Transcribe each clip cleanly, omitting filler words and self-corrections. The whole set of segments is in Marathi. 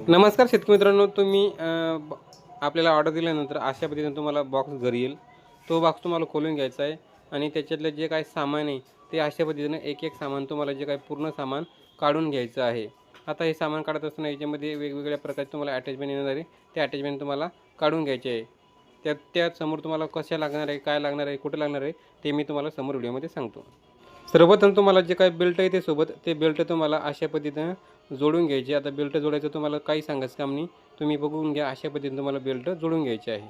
नमस्कार शेतकरी मित्रांनो, तुम्ही आपल्याला ऑर्डर दिल्यानंतर अशा पद्धतीने तुम्हाला बॉक्स घरी येईल. तो बॉक्स तुम्हाला खोलून घ्यायचा आहे आणि त्याच्यातलं जे काही सामान आहे ते अशा पद्धतीने एक एक सामान तुम्हाला जे काही पूर्ण सामान काढून घ्यायचं आहे. आता हे सामान काढत असताना याच्यामध्ये वेगवेगळ्या प्रकारचे तुम्हाला अटॅचमेंट येणार आहे. ते अटॅचमेंट तुम्हाला काढून घ्यायचे आहे. त्यासमोर तुम्हाला कशा लागणार आहे, काय लागणार आहे, कुठे लागणार आहे ते मी तुम्हाला समोर व्हिडिओमध्ये सांगतो. सर्वप्रथम तुम्हाला जे काही बेल्ट आहे ते सोबत ते बेल्ट तुम्हाला अशा पद्धतीनं जोडून घ्यायचे. आता बेल्ट जोडायचं तुम्हाला काही सांगायचं काम नाही, तुम्ही बघून घ्या. अशा पद्धतीने तुम्हाला बेल्ट जोडून घ्यायचे आहे.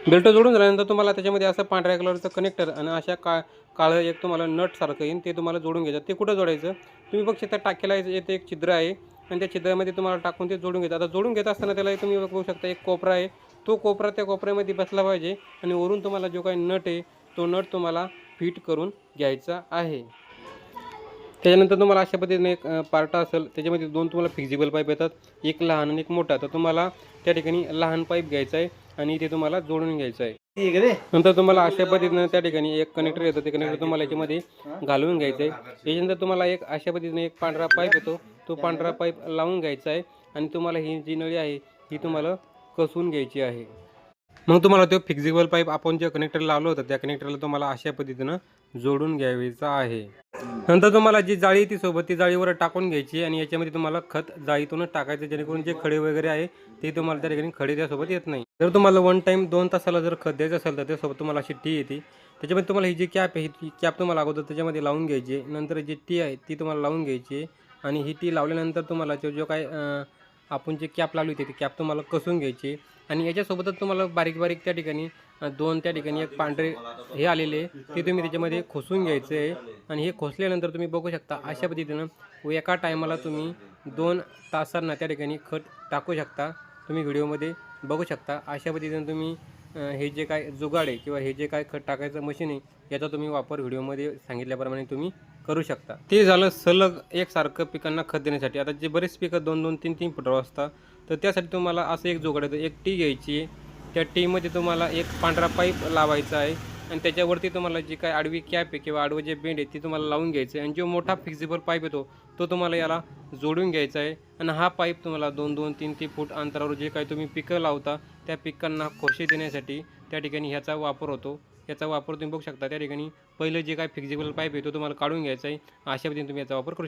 बेल्ट जोडून झाल्यानंतर तुम्हाला त्याच्यामध्ये असं पांढऱ्या कलरचं कनेक्टर आणि अशा काळं एक तुम्हाला नटसारखं येईल, ते तुम्हाला जोडून घ्यायचं. ते कुठं जोडायचं तुम्ही बघू शकता. टाकेला येते एक छिद्र आहे आणि त्या छिद्रामध्ये तुम्हाला टाकून ते जोडून घ्यायचं. आता जोडून घेत असताना त्याला तुम्ही बघू शकता एक कोपरा आहे. तो कोपरा त्या कोपऱ्यामध्ये बसला पाहिजे आणि वरून तुम्हाला जो काही नट आहे तो नट तुम्हाला फिट करून घ्यायचा आहे. त्याच्यानंतर तुम्हाला अशा पद्धतीने एक पार्ट असेल, त्याच्यामध्ये दोन तुम्हाला फिक्सिबल पाईप येतात, एक लहान आणि एक मोठा. तर तुम्हाला त्या ठिकाणी लहान पाईप घ्यायचा आहे आणि ते तुम्हाला जोडून घ्यायचं आहे. नंतर तुम्हाला अशा पद्धतीने त्या ठिकाणी एक कनेक्टर येतं, ते कनेक्टर तुम्हाला याच्यामध्ये घालून घ्यायचं आहे. याच्यानंतर तुम्हाला एक अशा पद्धतीने एक पांढरा पाईप येतो, तो पांढरा पाईप लावून घ्यायचा आहे आणि तुम्हाला ही जी नळी आहे ही तुम्हाला कसून घ्यायची आहे. मग तुम्हाला तो फिक्सिबल पाईप आपण जे कनेक्टर लावलं होतं त्या कनेक्टरला तुम्हाला अशा पद्धतीनं जोडून घ्यायचा आहे. नंतर तुम्हाला जी जाळी ती सोबत ती जाळीवर टाकून घ्यायची आणि याच्यामध्ये तुम्हाला खत जाळीतूनच टाकायचं, जेणेकरून जे खडे वगैरे आहे ते तुम्हाला त्या ठिकाणी खडे त्यासोबत येत नाही. जर तुम्हाला वन टाईम 2 तासाला जर खत द्यायचं असेल तर त्यासोबत तुम्हाला अशी टी येते. त्याच्यामध्ये तुम्हाला ही जी कॅप आहे ही कॅप तुम्हाला अगोदर त्याच्यामध्ये लावून घ्यायची. नंतर जी टी आहे ती तुम्हाला लावून घ्यायची आणि ही टी लावल्यानंतर तुम्हाला जो काय आपण जी कॅप लावली होती ती कॅप तुम्हाला कसून घ्यायची आणि याच्यासोबतच तुम्हाला बारीक बारीक त्या ठिकाणी दोन त्या ठिकाणी एक पांढरे हे आलेले ते तुम्ही त्याच्यामध्ये खोसून घ्यायचे आहे. आणि हे खोसल्यानंतर तुम्ही बघू शकता अशा पद्धतीनं एका टायमाला तुम्ही 2 तासांना त्या ठिकाणी खत टाकू शकता. तुम्ही व्हिडिओमध्ये बघू शकता. अशा पद्धतीनं तुम्ही हे जे काय जुगाड आहे किंवा हे जे काय खत टाकायचं मशीन आहे याचा तुम्ही वापर व्हिडिओमध्ये सांगितल्याप्रमाणे तुम्ही करू शकता. ते झालं सलग एकसारखं पिकांना खत देण्यासाठी. आता जे बरेच पिकं 2-2, 3-3 फुटावर असतात, तर त्यासाठी तुम्हाला असं एक जुगाड येतं. एक टी घ्यायची आहे, त्या टीमध्ये तुम्हाला एक पांढरा पाईप लावायचा आहे आणि त्याच्यावरती तुम्हाला जी काय आडवी कॅप आहे किंवा आडवं जे बेंड आहे ती तुम्हाला लावून घ्यायचं आहे आणि जो मोठा फिक्सिबल पाईप येतो तो तुम्हाला याला जोडून घ्यायचा आहे. आणि हा पाईप तुम्हाला 2-2, 3-3 फूट अंतरावर जे काही तुम्ही पिकं लावता त्या पिकांना खोशे देण्यासाठी त्या ठिकाणी ह्याचा वापर होतो. याचा वापर तुम्ही बघू शकता. त्या ठिकाणी पहिलं जे काही फिक्सिबल पाईप आहे तो तुम्हाला काढून घ्यायचा आहे. अशा पद्धतीने तुम्ही याचा वापर करू शकता.